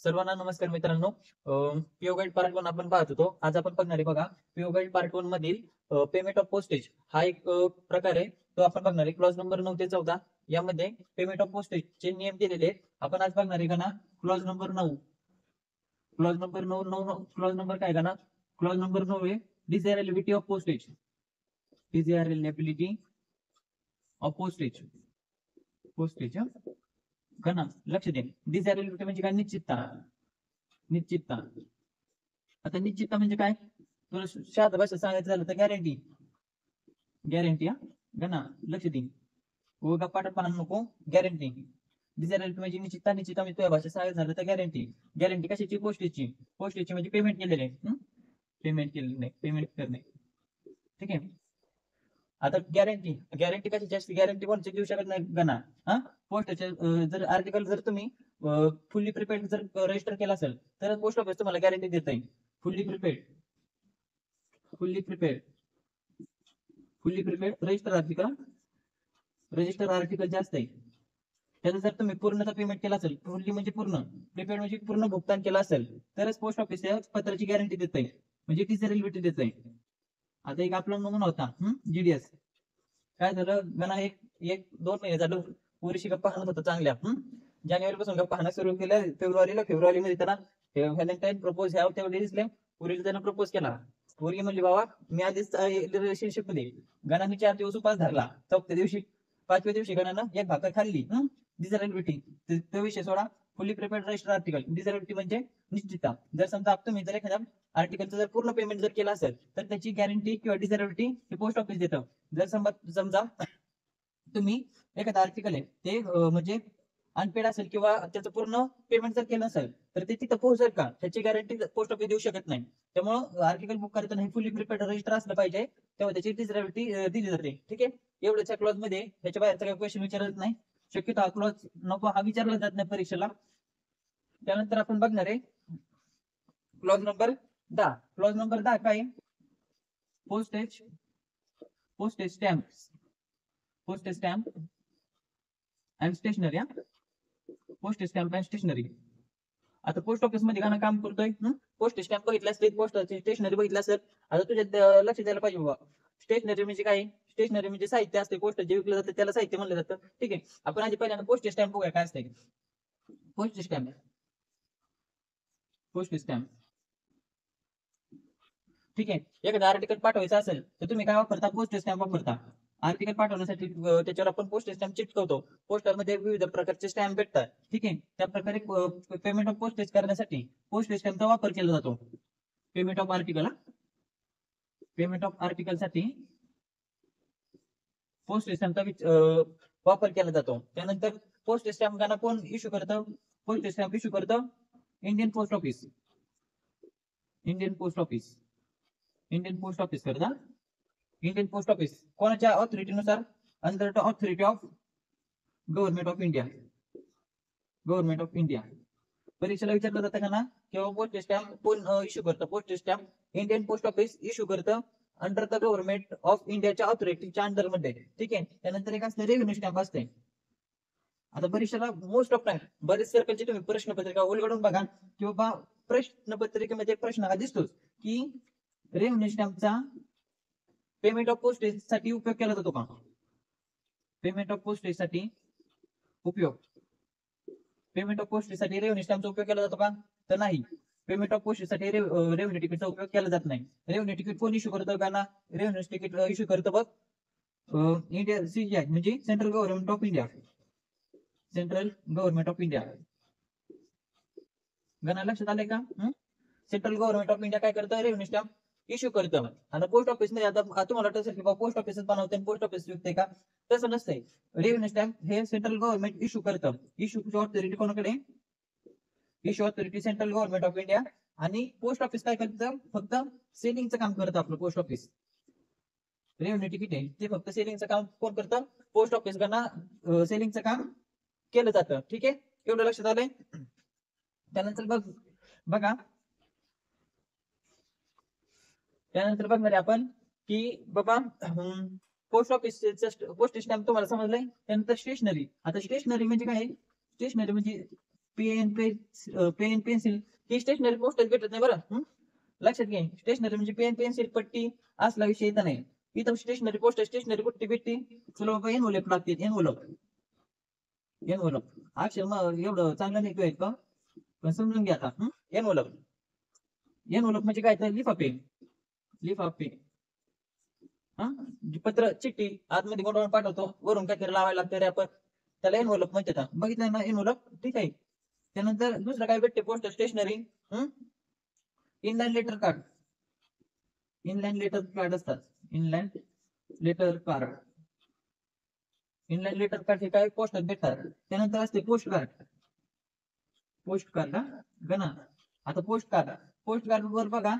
सर्वांना नमस्कार मित्रांनो. पीओ गाईड पार्ट 1 आपण पाहत होतो. आज आपण बघणार आहे बघा, पीओ गाईड पार्ट 1 मधील पेमेंट ऑफ पोस्टेज हा एक प्रकार आहे. तो आपण बघणार आहे. क्लॉज नंबर 9 ते 14 यामध्ये पेमेंट ऑफ पोस्टेज चे नियम दिलेले आहेत. आपण आज बघणार आहे का ना, clause number 9. Clause number 9 clause number काय का ना, क्लॉज नंबर 9 आहे desirability of postage. Desirability of postage. Postage गणा लक्ष द्या. डिझायरेबिलिटी म्हणजे काय? निश्चितता. निश्चितता. आता निश्चितता म्हणजे काय? तुला साध्या भाषेत सांगायचं झालं तर गॅरंटी. गॅरंटी. गणा लक्ष दे. उगा पाठ पाहू नको. गॅरंटी. डिझायरेबिलिटी म्हणजे निश्चितता. निश्चितता म्हणजे तुझ्या भाषेत सांगायचं झालं तर गॅरंटी. गॅरंटी कशाची? पोस्टेजची. पोस्टेजची म्हणजे पेमेंट केलेले आहे. पेमेंट केलेलं नाही, पेमेंट करणे. ठीक आहे. आता गॅरंटी. गॅरंटी कशाची असते? गॅरंटी कोणची देऊ शकत नाही गणा. पोस्टचे जर आर्टिकल जर तुम्ही फुल्ली प्रिपेड जर रजिस्टर केला असेल तर पोस्ट ऑफिस तुम्हाला गॅरंटी देत आहे. Fully prepaid. Fully prepaid. Fully prepaid register article. Register article जे असते त्याचं जर तुम्ही पूर्णतः पेमेंट केला असेल, फुल्ली म्हणजे पूर्ण, प्रिपेड म्हणजे पूर्ण भुगतान केलं असेल तरच पोस्ट ऑफिस या पत्राची गॅरंटी देत आहे, म्हणजे डिझायरेबिलिटी देत आहे. आता एक आपला नमुना होता जीडीएस. काय झालं गणा, एक 2 महिने झालं पुरीशी गप्पा हाणत होता चांगल्या. जानेवारी पासून गप्पा हाणं सुरू केलं. फेब्रुवारी मध्ये त्याला व्हॅलेंटाईन प्रपोज ह्या तेवढे दिसले. पुरीला त्यानं प्रपोज केला. पोरगी म्हणली बाबा मी आधीच रिलेशनशिप मध्ये. गणाने 4 दिवस उपास धरला. 4थ्या दिवशी 5व्या दिवशी गणानं एक भाकर खाल्ली. डिझायरेबिलिटी तो विषय सोडा. Fully prepaid register article. Desirability म्हणजे निश्चितता. जर समजा तुम्ही जर एखाद्या आर्टिकलचं जर पूर्ण पेमेंट जर केलं असेल तर त्याची गॅरंटी किंवा डिझायरेबिलिटी हे पोस्ट ऑफिस देतं. जर समजा तुम्ही एखादं आर्टिकल आहे ते म्हणजे अनपेड असेल किंवा त्याचं पूर्ण पेमेंट जर केलं असेल तर ते तिथं पोहोचेल का त्याची गॅरंटी पोस्ट ऑफिस देऊ शकत नाही. त्यामुळे आर्टिकल बुक करताना हे फुल्ली प्रिपेड रजिस्टर असलं पाहिजे, तेव्हा त्याची डिझायरेबिलिटी दिली जाते. ठीक आहे. एवढ्याच क्लॉज मध्ये त्याच्या बाहेरचा काही क्वेश्चन विचारत नाही. शक्यतो हा क्लॉज नको, हा विचारला जात नाही परीक्षेला. त्यानंतर आपण बघणार आहे क्लॉज नंबर 10. क्लॉज नंबर 10 काय? Postage. Postage stamp. Postage stamp and stationery. Postage stamp and stationery. आता पोस्ट ऑफिस मध्ये गाणं काम करतोय. पोस्टेज स्टॅम्प बघितला असेल, पोस्टची स्टेशनरी बघितलं असेल. आता तुझ्या लक्ष द्यायला पाहिजे बाबा. स्टेशनरी म्हणजे काय? स्टेशनरी म्हणजे साहित्य असते. पोस्ट जे विकलं जातं त्याला साहित्य म्हणलं जातं. ठीक आहे. आपण आधी पहिल्यांदा पोस्टेज स्टॅम्प बघूया काय असते. Postage stamp. Postage stamp. ठीक आहे. एखादा आर्टिकल पाठवायचं असेल तर तुम्ही काय वापरता? पोस्टेज स्टॅम्प वापरता. आर्टिकल पाठवण्यासाठी त्याच्यावर आपण पोस्टेज स्टॅम्प चिटकवतो. पोस्टरमध्ये विविध प्रकारचे स्टॅम्प भेटतात. ठीक आहे. त्या प्रकारे पेमेंट ऑफ पोस्टेज करण्यासाठी पोस्टेज स्टॅम्पचा वापर केला जातो. Payment of article. Payment of article साठी पोस्टेज स्टॅम्पचा वापर केला जातो. त्यानंतर पोस्टेज स्टॅम्प गाणं कोण इश्यू करतं? पोस्टेज स्टॅम्प इश्यू करतं Indian post office. Indian post office. Indian post office करता. इंडियन पोस्ट ऑफिस कोणाच्या ऑथॉरिटीनुसार? Under the authority of government of India. Government of India. परीक्षेला विचारलं जातं का ना, किंवा पोस्टेज स्टॅम्प कोण इश्यू करतं? Postage stamp Indian post office issue करतं अंडर द गव्हर्नमेंट ऑफ इंडियाच्या ऑथॉरिटीच्या अंडर मध्ये. ठीक आहे. त्यानंतर एक असतं रेव्हेन्यू स्टॅम्प असते. आता परीक्षेला मोस्ट ऑफ टाइम बरेच सर्कलचे तुम्ही प्रश्नपत्रिका उलगडून बघा किंवा प्रश्नपत्रिकेमध्ये प्रश्न हा दिसतोच की रेव्हेन्यू स्टॅम्पचा पेमेंट ऑफ पोस्टेज साठी उपयोग केला जातो का? पेमेंट ऑफ पोस्टेज साठी उपयोग. पेमेंट ऑफ पोस्टेज साठी रेव्हेन्यू स्टॅम्पचा उपयोग केला जातो का? तर नाही. पेमेंट ऑफ पोस्टेज साठी रेव्हेन्यू तिकीटचा उपयोग केला जात नाही. रेव्हेन्यू तिकीट कोण इश्यू करतं का ना? रेव्हेन्यू तिकीट इश्यू करतं बघ इंडिया सीजीआय म्हणजे central government of India. Central government of India. गणा लक्षात आलंय का? सेंट्रल गव्हर्नमेंट ऑफ इंडिया काय करतं? रेव्हेन्यू स्टॅम्प इश्यू करतं. आणि पोस्ट ऑफिस मध्ये आता तुम्हाला वाटत असेल की पोस्ट ऑफिसच बनवते पोस्ट ऑफिस विकते का? तसं नसतंय. रेव्हेन्यू स्टॅम्प हे सेंट्रल गव्हर्नमेंट इश्यू करतं. इश्यू ऑथॉरिटी कोणाकडे? Issue authority central government of India. आणि पोस्ट ऑफिस काय करतं? फक्त सेलिंगचं काम करतं आपलं पोस्ट ऑफिस. रेव्हेन्यू तिकीट आहे ते फक्त सेलिंगचं काम कोण करतं? पोस्ट ऑफिस गणा सेलिंगचं काम केलं जातं. ठीक आहे. एवढं लक्षात आलंय. त्यानंतर बघा त्यानंतर बघणार आहे आपण की बाबा पोस्ट ऑफिस पोस्टेज स्टॅम्प तुम्हाला समजलंय. त्यानंतर स्टेशनरी. आता स्टेशनरी म्हणजे काय? स्टेशनरी म्हणजे पेन पेन्सिल ही स्टेशनरी पोस्टात भेटत नाही बरं. लक्षात घे, स्टेशनरी म्हणजे पेन पेन्सिल पट्टी असला विषय इथं नाही. इथं स्टेशनरी पोस्ट स्टेशनरी कुठे भेटते, चला बाबा एनवलप लागते. एनवलप अक्षर मग एवढं चांगलं नाही आहेत का, पण समजून घ्या आता. एनवलप एनवलप म्हणजे काय तर लिफाफे हा, पत्र चिठ्ठी आतमध्ये गुंडवून पाठवतो, वरून काहीतरी लावायला लागतं रॅपर, त्याला एनवलप म्हणतात. बघितलं ना एनवलप, ठीक आहे. त्यानंतर दुसरं काय भेटते post stationery, inland letter card. Inland letter card असतात. Inland letter card inland letter card हे काय पोस्टात भेटतात. त्यानंतर असते पोस्ट कार्ड. पोस्ट कार्ड गणा. आता पोस्ट कार्ड वर बघा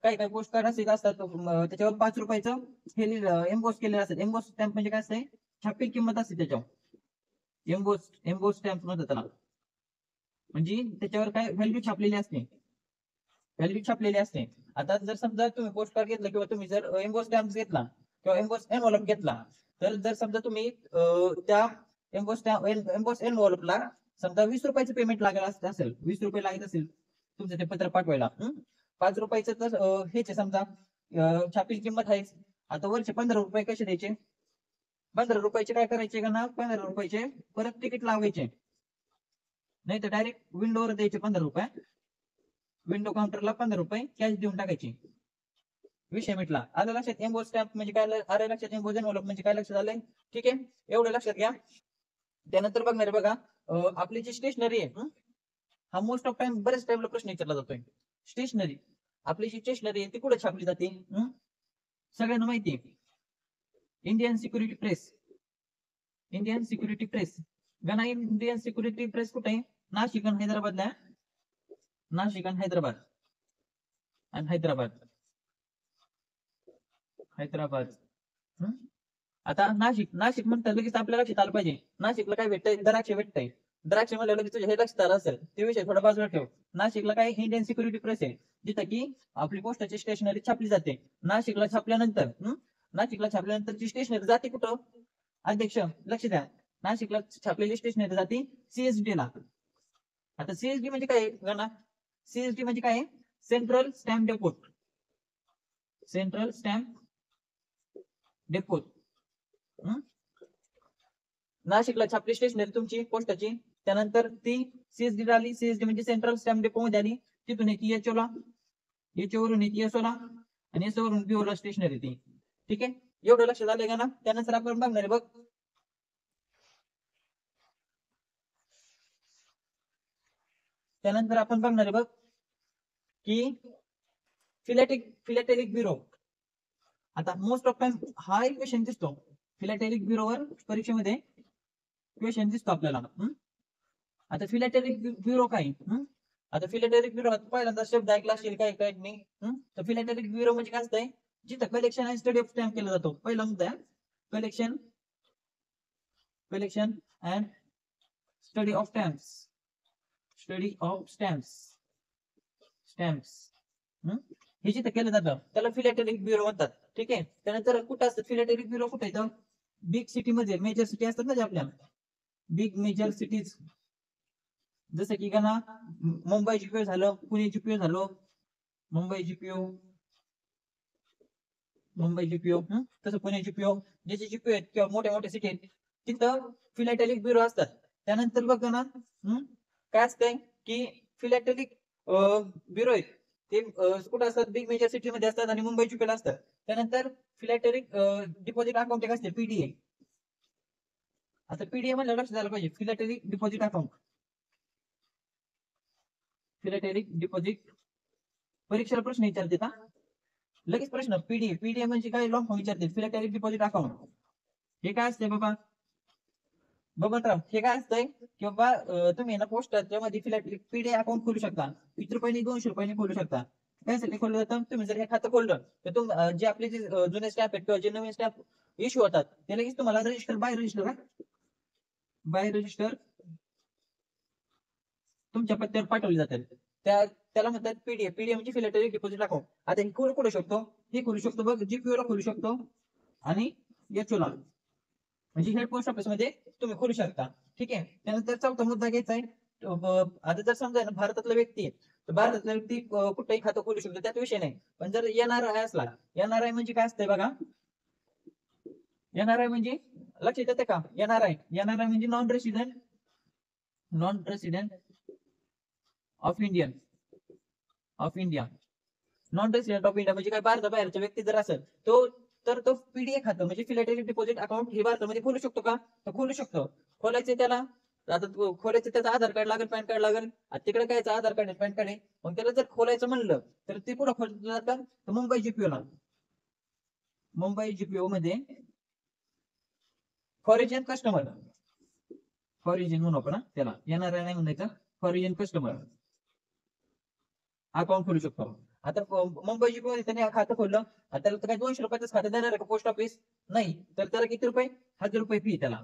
काय काय पोस्ट कार्ड असे असतात, त्याच्यावर 5 रुपयाचं हे एम्बोस केलेलं असतात. एम्बोस स्टॅम्प म्हणजे काय असते, छापील किंमत असते त्याच्यावर. एम्बोस स्टॅम्प म्हणतात त्याला, म्हणजे त्याच्यावर काय व्हॅल्यू छापलेली असते. आता जर समजा तुम्ही पोस्ट कार्ड घेतलं किंवा तुम्ही जर एम्बोस स्टॅम्प घेतला किंवा एम्बोस एनवलप घेतला, तर जर समजा तुम्ही त्या एम्बोस एनवलपला समजा 20 रुपयाचं पेमेंट लागत असेल, 20 रुपये लागत असेल तुमचं ते पत्र पाठवायला, 5 रुपयाचं तर हेचे समजा छापील किंमत आहे. आता वरचे 15 रुपये कसे द्यायचे, 15 रुपयाचे काय करायचे का ना, 15 रुपयाचे परत तिकीट लावायचे, नाही तर डायरेक्ट विंडोवर द्यायचे 15 रुपये. विंडो काउंटरला 15 रुपये कॅश देऊन टाकायची, विषय मिटला. आलं लक्षात. एम्बोस स्टॅम्प म्हणजे काय आलं लक्षात, एम्बोस एनवलप म्हणजे काय लक्षात आलंय, ठीक आहे. एवढं लक्षात घ्या. त्यानंतर बघणार बघा आपली जी स्टेशनरी आहे, हा मोस्ट ऑफ टाइम बरेच टाइमला प्रश्न विचारला जातोय. स्टेशनरी, आपली जी स्टेशनरी आहे ती कुठे छापली जाते, सगळ्यांना माहिती आहे. Indian security press. Indian security press गणा. इंडियन सिक्युरिटी प्रेस कुठे आहे, नाशिक आणि हैदराबादला. नाशिक आणि हैदराबाद आता नाशिक म्हणतात लगेच आपल्या लक्षात आलं पाहिजे, नाशिकला काय भेटतंय, द्राक्ष भेटतंय. द्राक्ष म्हणलं लगेच तुझ्या हे लक्षात आलं असेल, ते विषय थोडा बाजूला ठेव. नाशिकला काय इंडियन सिक्युरिटी प्रेस आहे, जिथं की आपली पोस्टाची स्टेशनरी छापली जाते. नाशिकला छापल्यानंतरची स्टेशनरी जाते कुठं, अध्यक्ष लक्ष द्या, नाशिकला छापलेली स्टेशनरी जाते सीएसडी ला. आता सीएसडी म्हणजे काय गणा, सीएसडी म्हणजे काय, central stamp deputy. Central stamp deputy. नाशिकला छापली स्टेशनरी तुमची पोस्टाची, त्यानंतर ती सीएसडी आली. सीएसडी म्हणजे सेंट्रल स्टॅम्प डेपो मध्ये आली, तिथून येते एचओला, एचओवरून येते एसओला, आणि एसओवरून बीओला स्टेशनरी ती, ठीक आहे. एवढं लक्षात आलंय का ना. त्यानंतर आपण बघणार आहे बघ, की फिलॅटेलिक ब्युरो. आता मोस्ट ऑफ टाइम हा एक क्वेश्चन दिसतो फिलॅटेलिक ब्युरोवर परीक्षेमध्ये, क्वेश्चन दिसतो आपल्याला. आता फिलॅटेलिक ब्युरो काय, आता फिलॅटेलिक ब्युरो पहिल्यांदा शब्द ऐकला असेल काय काय नाही. तर फिलॅटेलिक ब्युरो म्हणजे काय असतंय, जिथं collection and study of stamp केला जातो. पहिला मुद्दा collection and study of stamps हे जिथं केलं जातं त्याला फिलॅटेलिक ब्युरो म्हणतात, ठीक आहे. त्यानंतर कुठं असतात फिलॅटेलिक ब्युरो, कुठे येतं, बिग सिटी मध्ये, मेजर सिटी असतात ना आपल्या, बिग मेजर सिटीज, जसं की का ना मुंबई जीपीओ झालं, पुणे जीपीओ झालं, मुंबई जीपीओ तसं पुणे जीपीओ, ज्याचे जीपीओ आहेत किंवा मोठ्या मोठ्या सिटी आहेत तिथं फिलॅटेलिक ब्युरो असतात. त्यानंतर बघ ना काय असतंय की फिलॅटेलिक ब्युरो आहेत ते कुठं असतात, बिग मेजर सिटी मध्ये असतात आणि मुंबई जीपीओला असतात. त्यानंतर फिलॅटेलिक डिपॉझिट अकाउंट एक असते पीडीए. आता पीडीए म्हणलं लक्षात आलं पाहिजे, फिलॅटेलिक डिपॉझिट अकाउंट. फिलॅटेलिक डिपॉझिट परीक्षेला प्रश्न विचारते का लगेच प्रश्न, पीडीए म्हणजे काय, लॉंग फॉर्म विचारते. फिलॅटेलिक डिपॉझिट अकाउंट हे काय असते बाबा, बघा हे काय असतंय की बाबा तुम्ही ना पोस्टाच्या मध्ये फिलॅटेलिक पीडीए अकाउंट खोलू शकता. 20 रुपयांनी 200 रुपयांनी खोलू शकता. त्यासाठी खोललं जातं, तुम्ही जर हे खातं खोललं तर जे आपले जे जुने स्टॅम्प आहेत किंवा जे नवीन स्टॅम्प इश्यू होतात ते लगेच तुम्हाला बाय रजिस्टर तुमच्या पत्त्यावर पाठवले जातात. त्याला म्हणतात पीडीए म्हणजे फिलॅटेलिक डिपॉझिट अकाउंट. आता हे खोलू शकतो, हे खोलू शकतो बघ, जीपीओ ला खोलू शकतो आणि एचओ ला, म्हणजे हेड पोस्ट ऑफिस मध्ये तुम्ही खोलू शकता, ठीक आहे. त्यानंतर चौथा मुद्दा घ्यायचा आहे आता जर समजा ना भारतातला व्यक्ती आहे, तर भारतातला व्यक्ती कुठेही खातं खोलू शकतो, त्यात विषय नाही. पण जर NRI असला, NRI म्हणजे काय असतंय बघा, NRI म्हणजे लक्षात येते का? NRI म्हणजे non resident of India. Non resident of India म्हणजे काय, भारताबाहेरचा व्यक्ती जर असेल तो पीडीए खातं म्हणजे फिलेटरी डिपॉझिट अकाउंट हे भारतामध्ये खोलू शकतो का? तर खोलू शकतो. खोलायचे त्याला, आता खोलायचं त्याचं आधार कार्ड लागेल, पॅन कार्ड लागेल. तिकडे काय आधार कार्ड आहे, पॅन कार्ड आहे. मग त्याला जर खोलायचं म्हणलं तर ते कुठं खोललं जातं? तर मुंबई जीपीओ मध्ये फॉरेन म्हणू आपण त्याला, NRI नाही म्हणायचं, फॉरेन कस्टमर अकाउंट खोलू शकतो. आता मुंबई जीपीओ मध्ये त्याने खातं खोललं, त्याला तर काय 200 रुपयाचं खातं देणार आहे का पोस्ट ऑफिस? नाही. तर त्याला किती रुपये? 1000 रुपये फी त्याला.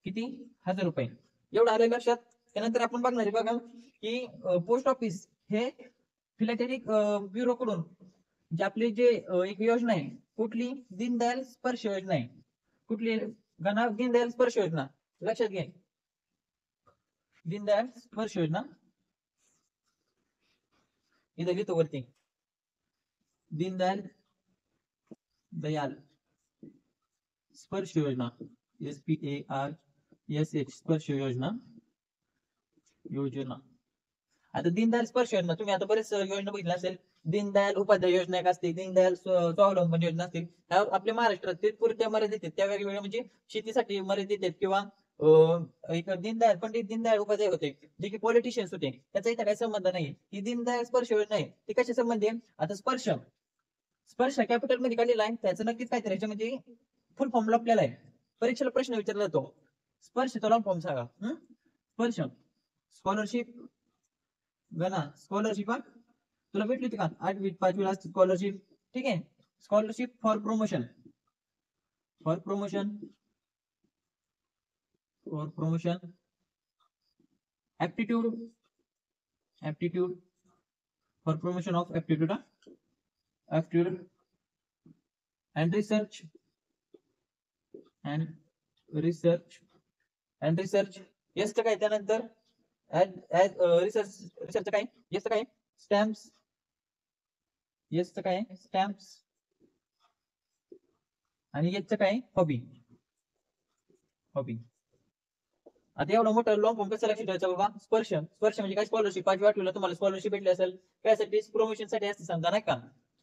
किती? 1000 रुपये. एवढं आलं लक्षात. त्यानंतर आपण बघणार आहे बघा की पोस्ट ऑफिस हे फिलॅटेलिक ब्युरो कडून जे आपली एक योजना आहे, कुठली? दीनदयाल स्पर्श योजना आहे. कुठली? दीनदयाल स्पर्श योजना. लक्षात घ्या, दीनदयाल स्पर्श योजना. इथं लिहितो वरती, दीनदयाल स्पर्श योजना, SPARSH स्पर्श योजना. आता दीनदयाल स्पर्श योजना तुम्ही आता बरेच योजना बघितल्या असेल. दीनदयाल उपाध्याय योजना एक असते, दीनदयाल स्वावलंबन योजना असतील. ह्या आपल्या महाराष्ट्रात ते पुरत्या मर्यादित आहेत, त्या वेगवेगळ्या म्हणजे शेतीसाठी मर्यादित आहेत, किंवा एक पंडित दीनदयाल उपाध्याय होते, जे की पॉलिटिशियन्स होते, त्याचा इथं काही संबंध नाही. ही दीनदयाल स्पर्श योजना आहे, ती कशा संबंधी आहे? आता स्पर्श कॅपिटल मध्ये काढलेला आहे, त्याचं नक्कीच काहीतरी याच्यामध्ये फुल फॉर्म लपलेला आहे. परीक्षेला प्रश्न विचारला जातो, स्पर्शचा लॉंग फॉर्म सांगा. स्पर्श स्कॉलरशिप स्कॉलरशिप तुला भेटली होती का 8वी 5वी स्कॉलरशिप? ठीक आहे. Scholarship for promotion aptitude for promotion of aptitude and research yes काय? त्यानंतर रिसर्च काय? येस काय? स्टॅम्प्स. येस काय? स्टॅम्प्स. आणि याचं काय? हॉबी. आता एवढं मोठं लॉंग फॉर्म कसं लक्षात ठेवायचं बाबा? स्पर्श म्हणजे काय? स्कॉलरशिप. 5वी 8वीला तुम्हाला स्कॉलरशिप भेटली असेल, त्यासाठी प्रमोशन साठी असते समजा, नाही का?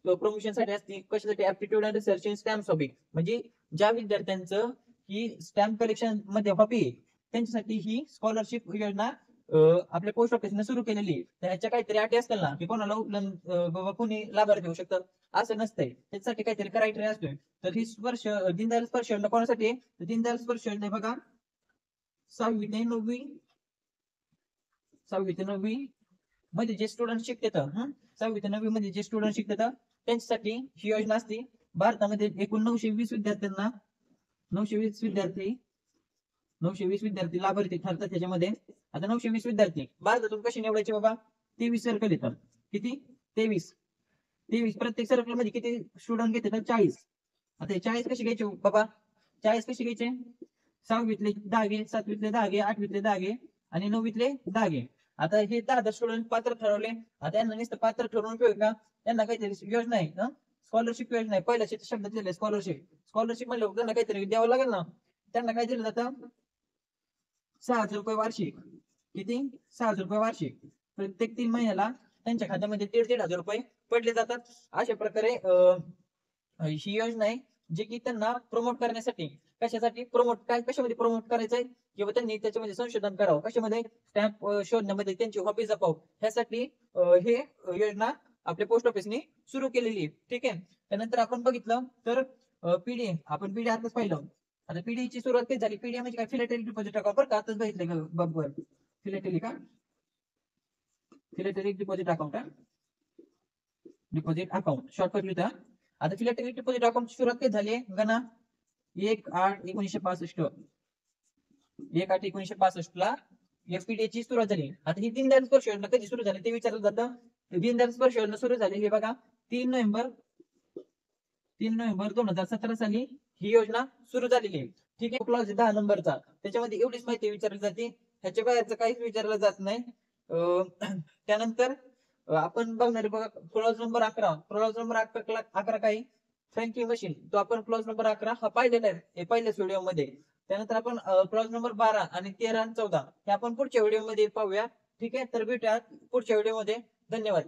प्रमोशन साठी असते. कशासाठी? Aptitude and research in stamps hobby. म्हणजे ज्या विद्यार्थ्यांचं ही स्टॅम्प कलेक्शन मध्ये हॉबी आहे, त्यांच्यासाठी ही स्कॉलरशिप योजना आपल्या पोस्ट ऑफिसने सुरू केलेली आहे. त्याच्या काहीतरी अटी असतील ना, की कोणाला बाबा कोणी लाभार्थी होऊ शकतं, असं नसतंय. त्याच्यासाठी काहीतरी क्रायटेरिया असतोय. तर ही दीनदयाल स्पर्श योजना कोणासाठी आहे? तर दीनदयाल स्पर्श योजना बघा 6वी ते 9वी मध्ये जे स्टुडंट शिकतात, 6वी ते 9वी मध्ये जे स्टुडंट शिकतात त्यांच्यासाठी ही योजना असते. भारतामध्ये एकूण 920 विद्यार्थी लाभार्थी ठरतात त्याच्यामध्ये. आता 920 विद्यार्थी भारतातून कसे निवडायचे बाबा? 23 सर्कल येतात. किती? 23. प्रत्येक सर्कल मध्ये किती स्टुडंट घेतात? 40. आता हे 40 कसे घ्यायचे बाबा? 40 कसे घ्यायचे? 6वीतले 10 घे, 7वीतले 10 घे, 8वीतले 10 घे आणि 9वीतले 10 घे. आता हे 10 स्टुडंट पात्र ठरवले. आता यांना नुसतं पात्र ठरवून उपयोग का? त्यांना काहीतरी योजना आहे, स्कॉलरशिप योजना आहे. पहिल्या शब्द दिले स्कॉलरशिप म्हणलं त्यांना काहीतरी द्यावं लागेल ना. त्यांना काय दिलं जातं? 6,000 रुपये वार्षिक. किती? 6,000 रुपये वार्षिक. प्रत्येक 3 महिन्याला त्यांच्या खात्यामध्ये 1,500 रुपये पडले जातात. अशा प्रकारे ही योजना आहे, जे की त्यांना प्रमोट करण्यासाठी. कशासाठी कशामध्ये प्रमोट करायचंय? किंवा त्यांनी त्याच्यामध्ये संशोधन करावं, कशामध्ये? स्टॅम्प शोधण्यामध्ये, त्यांची हॉबी जपावं, ह्यासाठी हे योजना आपल्या पोस्ट ऑफिसने सुरू केलेली आहे. ठीक आहे. त्यानंतर आपण बघितलं तर पीडीए आताच पाहिलं. आता पीडीए ची सुरुवात कधी झाली? पीडीए म्हणजे काय? फिलॅटेलिक डिपॉझिट अकाउंट. बरं का, आताच बघितलं बघ फिलॅटेलिक डिपॉझिट अकाउंट शॉर्टकट लिहिता. आता फिलॅटेलिक डिपॉझिट अकाउंटची सुरुवात कधी झाली? गणा 1/8/1965 ला एफपीडीए ची सुरुवात झाली. आता ही दीनदयाल स्पर्श योजना कधी सुरू झाली ते विचारलं जातं. दीनदयाल स्पर्श योजना सुरू झालेली बघा 3 नोव्हेंबर 2017 साली ही योजना सुरू झालेली आहे. ठीक आहे. क्लॉज 10 नंबरचा, त्याच्यामध्ये एवढीच माहिती विचारली जाते ह्याच्या बाहेरचं काहीच विचारलं जात नाही. त्यानंतर आपण बघणार आहे बघा क्लॉज नंबर 11. क्लॉज नंबर 11 काही फ्रँकी मशीन, तो आपण क्लॉज नंबर 11 हा पाहिलेला आहे हे पहिल्याच व्हिडिओ मध्ये. त्यानंतर आपण क्लॉज नंबर 12 आणि 13 आणि 14 हे आपण पुढच्या व्हिडिओ मध्ये पाहूया. ठीक आहे, तर भेटूया पुढच्या व्हिडिओ मध्ये. धन्यवाद.